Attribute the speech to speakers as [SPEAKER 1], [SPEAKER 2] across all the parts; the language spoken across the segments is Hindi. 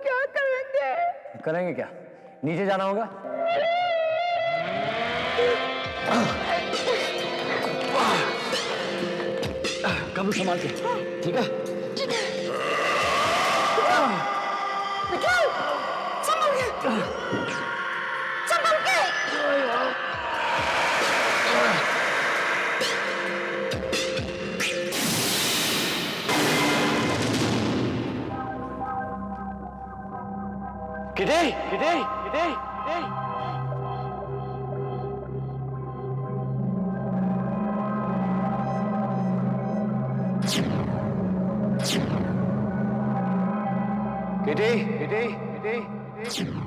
[SPEAKER 1] क्या करेंगे?
[SPEAKER 2] करेंगे क्या? नीचे जाना होगा। काबू संभाल के, ठीक है?
[SPEAKER 1] निकल, संभल के, संभल के।
[SPEAKER 2] Kitty, kitty, kitty, kitty. Kitty, kitty, kitty, kitty.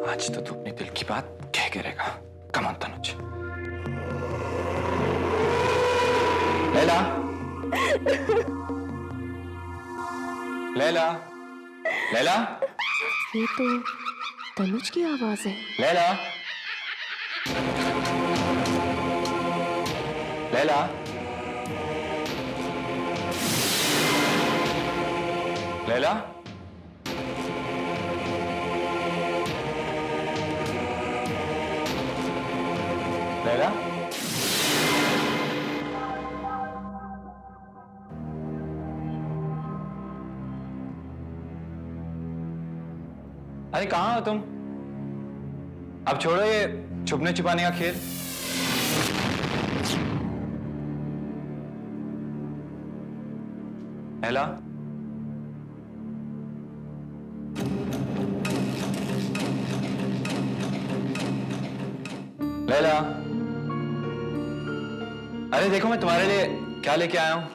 [SPEAKER 3] आज तो तू अपने दिल की बात कह के रहेगा। Come on Tanuj. लैला, लैला, लैला।
[SPEAKER 4] ये तो तनुज की आवाज है।
[SPEAKER 3] लैला, लैला, लैला। लैला, अरे कहाँ हो तुम? अब छोड़ो ये छुपने छुपाने का खेल। लैला, लैला, अरे देखो मैं तुम्हारे लिए क्या लेके आया हूं।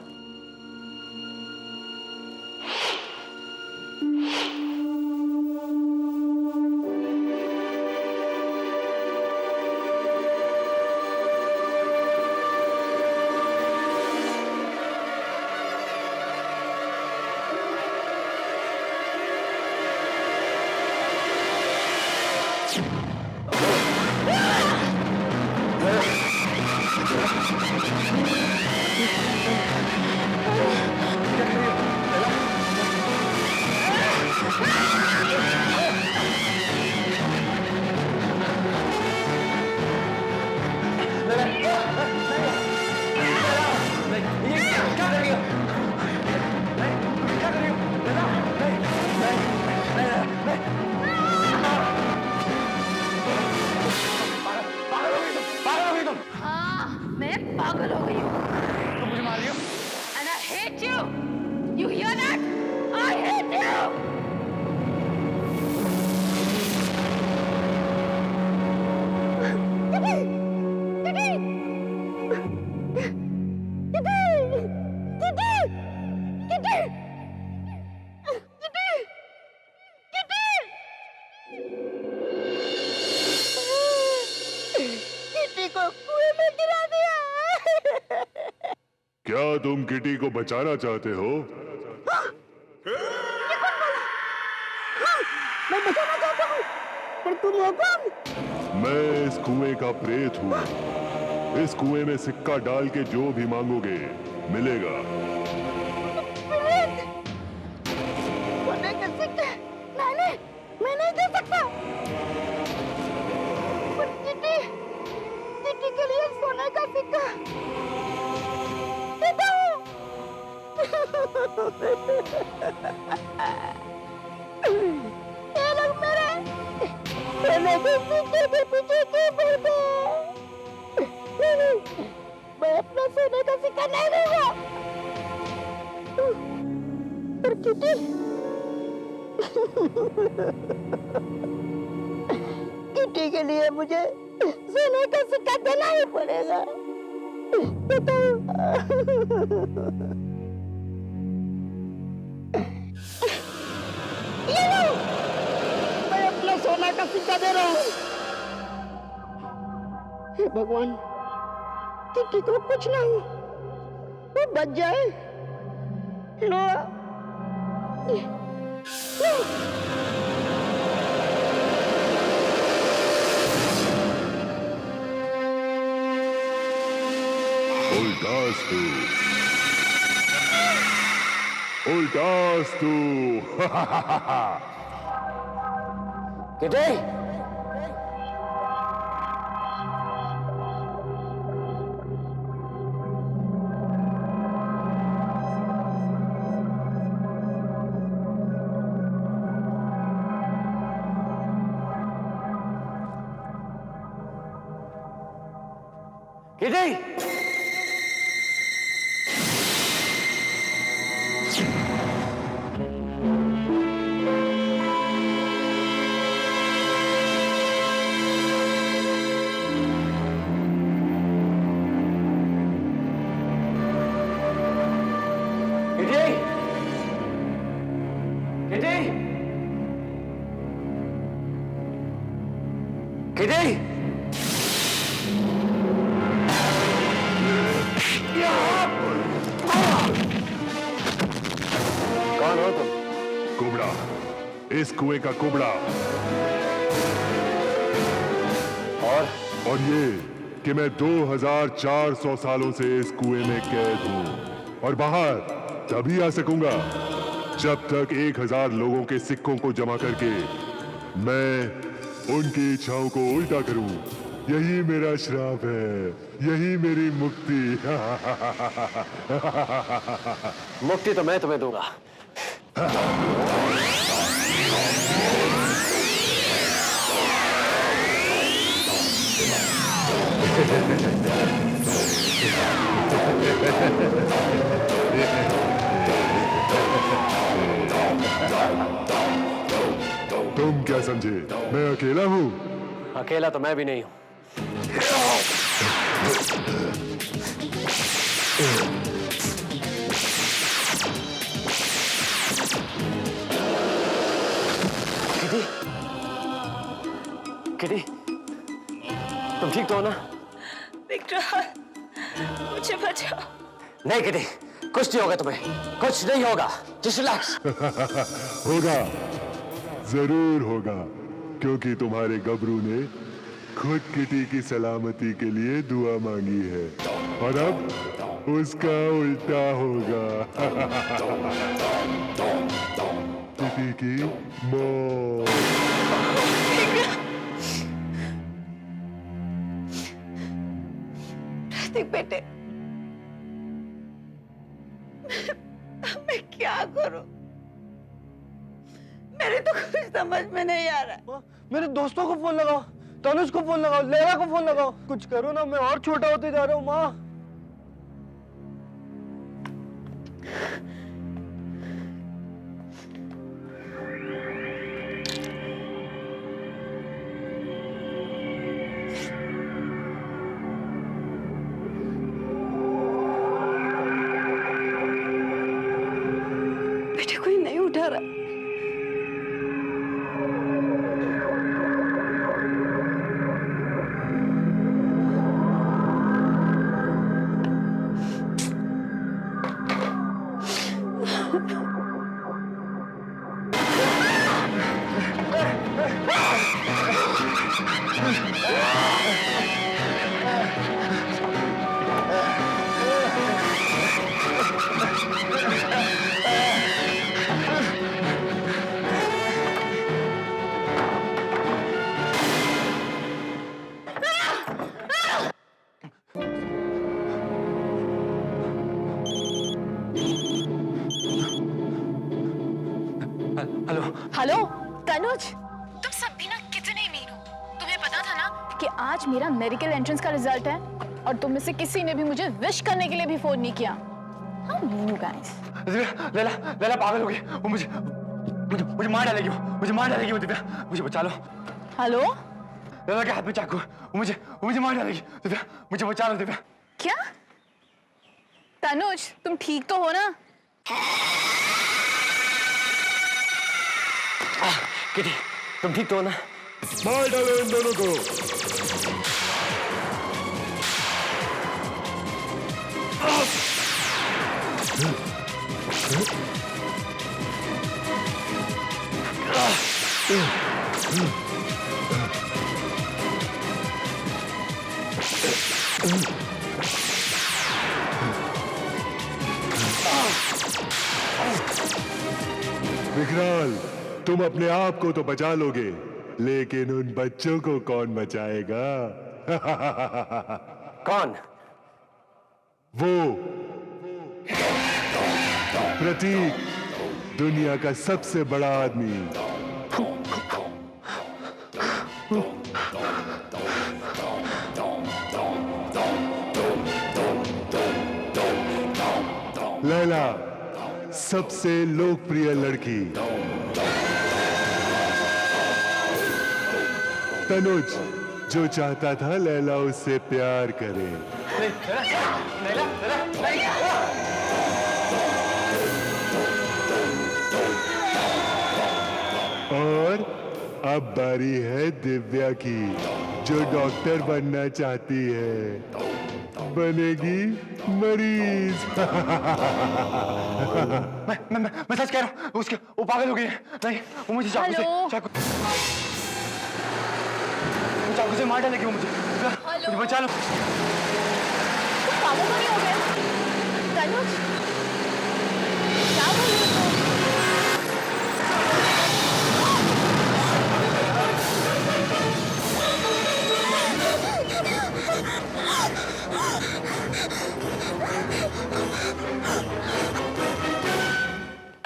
[SPEAKER 1] पागल हो गई हूँ।
[SPEAKER 3] तुम मुझे मार रही हो?
[SPEAKER 1] And I hate you. You hear that? I hate you.
[SPEAKER 5] क्या तुम किटी को बचाना चाहते हो?
[SPEAKER 1] मैं बचाना चाहता हूँ, पर तुम हो कौन?
[SPEAKER 5] मैं इस कुएं का प्रेत हूँ। इस कुएं में सिक्का डाल के जो भी मांगोगे मिलेगा।
[SPEAKER 1] सोने के सिक्के? नहीं, मैं नहीं दे सकता। पर किटी के लिए सोने का सिक्का देता हूँ। ये लोग मेरे सोने के सिक्के के पीछे क्यों पड़ते हैं? मैं अपना सोने का सिक्का नहीं दूंगा। किटी किटी के लिए मुझे सोने का सिक्का देना ही पड़ेगा। बताओ। ये लो, मैं अपना सोना का सिक्का दे रहा हूँ। हे भगवान, किटी को कुछ ना हो, वो बच जाए। लो,
[SPEAKER 5] उल्टास्तु, उल्टास्तु।
[SPEAKER 2] किटी किटी किटी कौन हो तुम?
[SPEAKER 5] कुबड़ा, इस कुएं का कुबड़ा। और ये कि मैं 2400 सालों से इस कुएं में कैद हूं और बाहर तभी आ सकूंगा जब तक 1000 लोगों के सिक्कों को जमा करके मैं उनकी इच्छाओं को उल्टा करूं। यही मेरा श्राप है, यही मेरी मुक्ति।
[SPEAKER 2] मुक्ति तो मैं तुम्हें दूंगा।
[SPEAKER 5] तुम क्या समझे मैं अकेला हूं?
[SPEAKER 2] अकेला तो मैं भी नहीं हूं। किटी, किटी, तुम ठीक तो हो ना?
[SPEAKER 4] विक्रम, मुझे बचाओ।
[SPEAKER 2] नहीं किटी, कुछ नहीं होगा तुम्हें, कुछ नहीं होगा। Just relax.
[SPEAKER 5] होगा, जरूर होगा, क्योंकि तुम्हारे गबरू ने खुद किटी की सलामती के लिए दुआ मांगी है और अब उसका उल्टा होगा। किटी की मौत।
[SPEAKER 4] प्रतीक बेटे, मैं क्या करूं? मेरे तो कुछ समझ में नहीं आ रहा।
[SPEAKER 6] मेरे दोस्तों को फोन लगाओ, तनुज को फोन लगाओ, लेला को फोन लगाओ, कुछ करो ना, मैं और छोटा होते जा रहा हूँ। माँ,
[SPEAKER 4] बेटे कोई नहीं उठा रहा।
[SPEAKER 2] हेलो
[SPEAKER 7] हेलो तनुज, तुम सब भी ना कितने मीन हो। तुम्हें पता था ना कि आज मेरा मेडिकल एंट्रेंस का रिजल्ट है और तुम में से किसी ने भी मुझे विश करने के लिए भी फोन नहीं किया। How mean you guys.
[SPEAKER 3] Laila Laila पागल हो गई, वो मुझे मुझे मुझे मार डालेगी, मुझे मार डालेगी वो। दिव्या मुझे बचा लो।
[SPEAKER 7] हेलो
[SPEAKER 3] लैला के हाथ में चाकू है, वो मुझे मार डालेगी। दिव्या मुझे बचा लो। दिव्या
[SPEAKER 7] क्या? तनुज तुम ठीक तो हो ना?
[SPEAKER 2] किटी तुम ठीक तो हो ना?
[SPEAKER 5] मार डालो इन दोनों को। विकराल, तुम अपने आप को तो बचा लोगे, लेकिन उन बच्चों को कौन बचाएगा?
[SPEAKER 2] कौन?
[SPEAKER 5] वो प्रतीक, दुनिया का सबसे बड़ा आदमी। लैला, सबसे लोकप्रिय लड़की। तनुज, जो चाहता था लैला उससे प्यार करे। और अब बारी है दिव्या की, जो डॉक्टर बनना चाहती है। बनेगी मरीज।
[SPEAKER 3] मैं सच कह रहा हूँ, उसके वो पागल हो गई है। नहीं, वो मुझे चाकू से मार डालेगी। वो मुझे बचा लो।
[SPEAKER 7] तुम पागल तो नहीं हो गए? तनुज क्या बोल रही हो?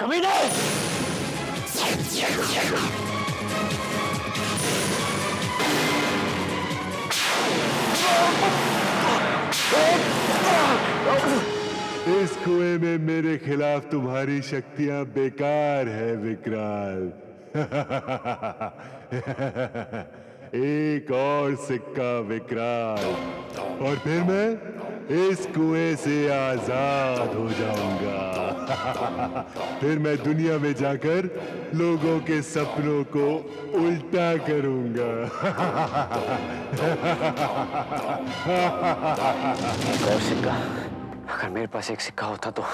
[SPEAKER 2] कमीने!
[SPEAKER 5] इस कुएं में मेरे खिलाफ तुम्हारी शक्तियां बेकार है विकराल। एक और सिक्का विकराल, और फिर मैं इस कुएं से आजाद हो जाऊंगा। फिर मैं दुनिया में जाकर लोगों के सपनों को उल्टा करूंगा।
[SPEAKER 2] और सिक्का, अगर मेरे पास एक सिक्का होता तो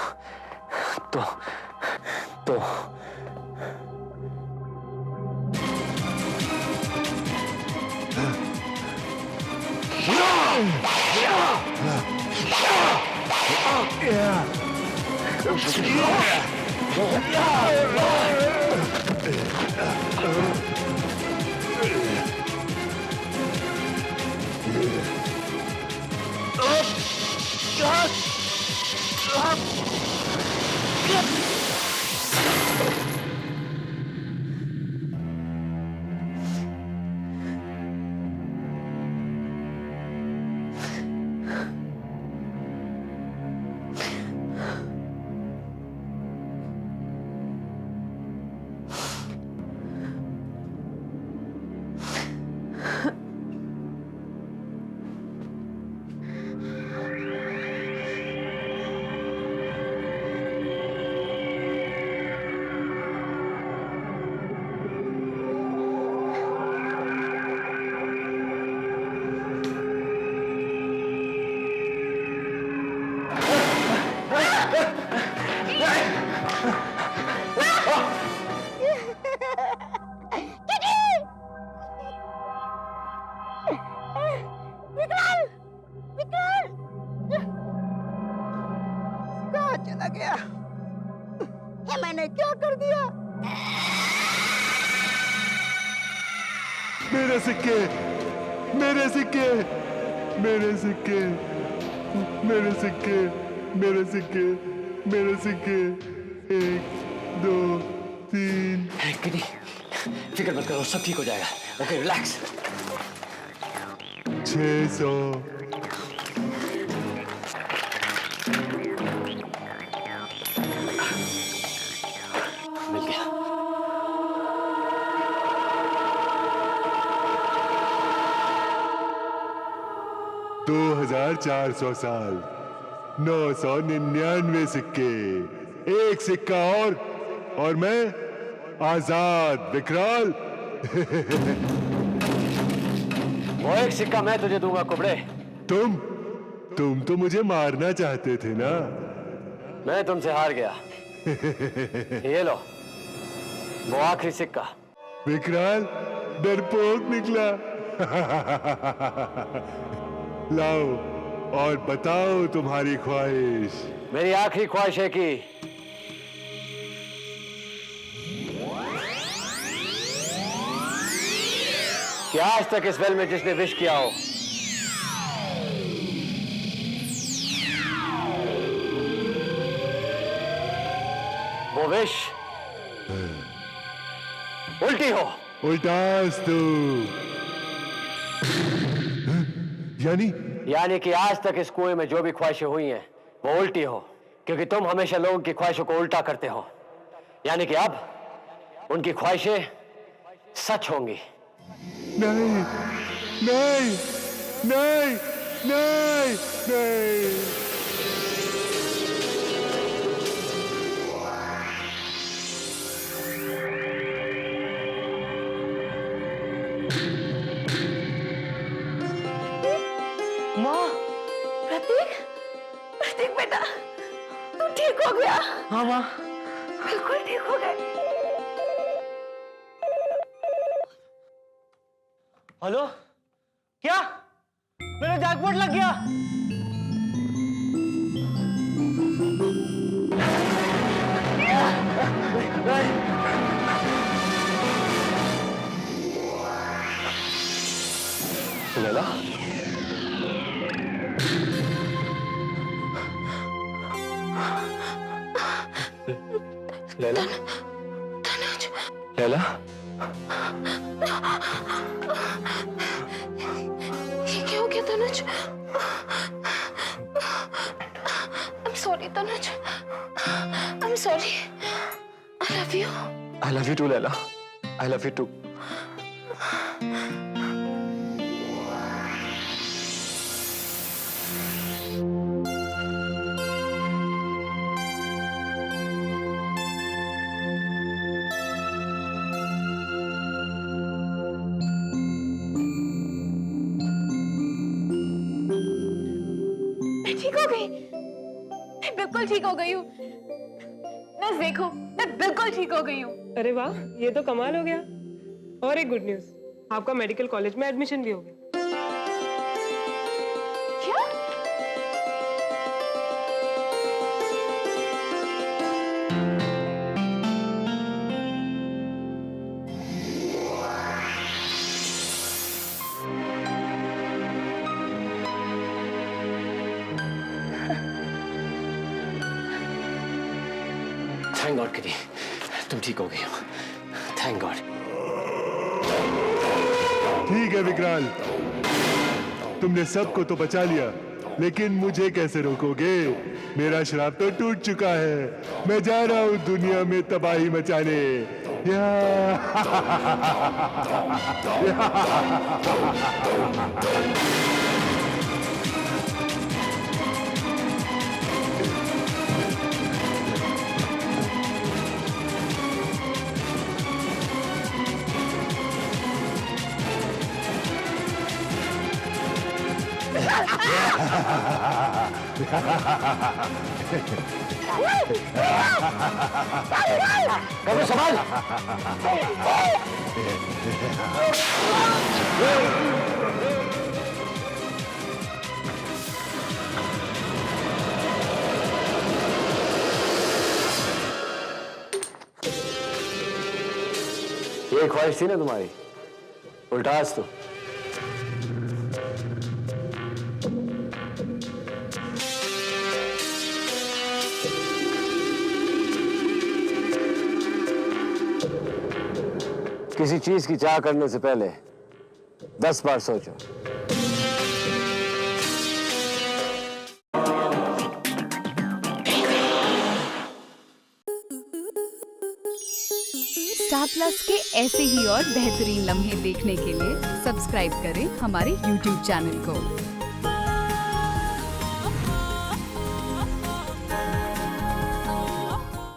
[SPEAKER 1] चला गया? ये मैंने क्या कर दिया?
[SPEAKER 5] मेरे सिक्के, मेरे सिक्के, मेरे सिक्के, मेरे सिक्के, मेरे सिक्के, मेरे सिक्के। 1, 2, 3।
[SPEAKER 2] किटी, फिक्र मत करो, सब ठीक हो जाएगा। Okay, relax.
[SPEAKER 5] 600, 2400 साल, 999 सिक्के, एक सिक्का और मैं आजाद विकराल।
[SPEAKER 2] वो एक सिक्का मैं तुझे दूंगा कुबड़े।
[SPEAKER 5] तुम तो मुझे मारना चाहते थे ना।
[SPEAKER 2] मैं तुमसे हार गया। ये लो, वो आखिरी सिक्का।
[SPEAKER 5] विकराल डरपोक निकला। लाओ और बताओ तुम्हारी ख्वाहिश।
[SPEAKER 2] मेरी आखिरी ख्वाहिश है कि आज तक इस वेल में जिसने विश किया हो, वो विश उल्टी हो।
[SPEAKER 5] उल्टास तू।
[SPEAKER 2] यानी कि आज तक इस कुएं में जो भी ख्वाहिशें हुई हैं वो उल्टी हो, क्योंकि तुम हमेशा लोगों की ख्वाहिशों को उल्टा करते हो। यानी कि अब उनकी ख्वाहिशें सच होंगी।
[SPEAKER 5] नहीं नहीं नहीं नहीं नहीं।
[SPEAKER 6] माँ,
[SPEAKER 7] प्रतीक, प्रतीक बेटा, तू ठीक हो गया?
[SPEAKER 6] हाँ माँ।
[SPEAKER 7] बिल्कुल ठीक हो गए।
[SPEAKER 6] हेलो, क्या मेरा जैकपॉट लग गया?
[SPEAKER 3] लैला, लैला,
[SPEAKER 7] तनुज,
[SPEAKER 3] लैला,
[SPEAKER 7] ये क्या हो गया Tanuj? I'm sorry Tanuj, I'm sorry. I love you.
[SPEAKER 3] I love you too, Laila, I love you too.
[SPEAKER 7] ठीक हो गई, मैं बिल्कुल ठीक हो गई हूँ। बस देखो, मैं बिल्कुल ठीक हो गई हूँ।
[SPEAKER 4] अरे वाह, ये तो कमाल हो गया। और एक गुड न्यूज़, आपका मेडिकल कॉलेज में एडमिशन भी हो गया।
[SPEAKER 7] क्या?
[SPEAKER 2] थैंक गॉड किटी, तुम ठीक हो गई हो। Thank God.
[SPEAKER 5] ठीक है विकराल, तुमने सबको तो बचा लिया, लेकिन मुझे कैसे रोकोगे? मेरा श्राप तो टूट चुका है। मैं जा रहा हूँ दुनिया में तबाही मचाने।
[SPEAKER 2] कभी संभाल। ये ख्वाहिश थी ना तुम्हारी, उल्टास तो। किसी चीज की चाह करने से पहले 10 बार सोचो।
[SPEAKER 8] स्टार प्लस के ऐसे ही और बेहतरीन लम्हे देखने के लिए सब्सक्राइब करें हमारे YouTube चैनल को।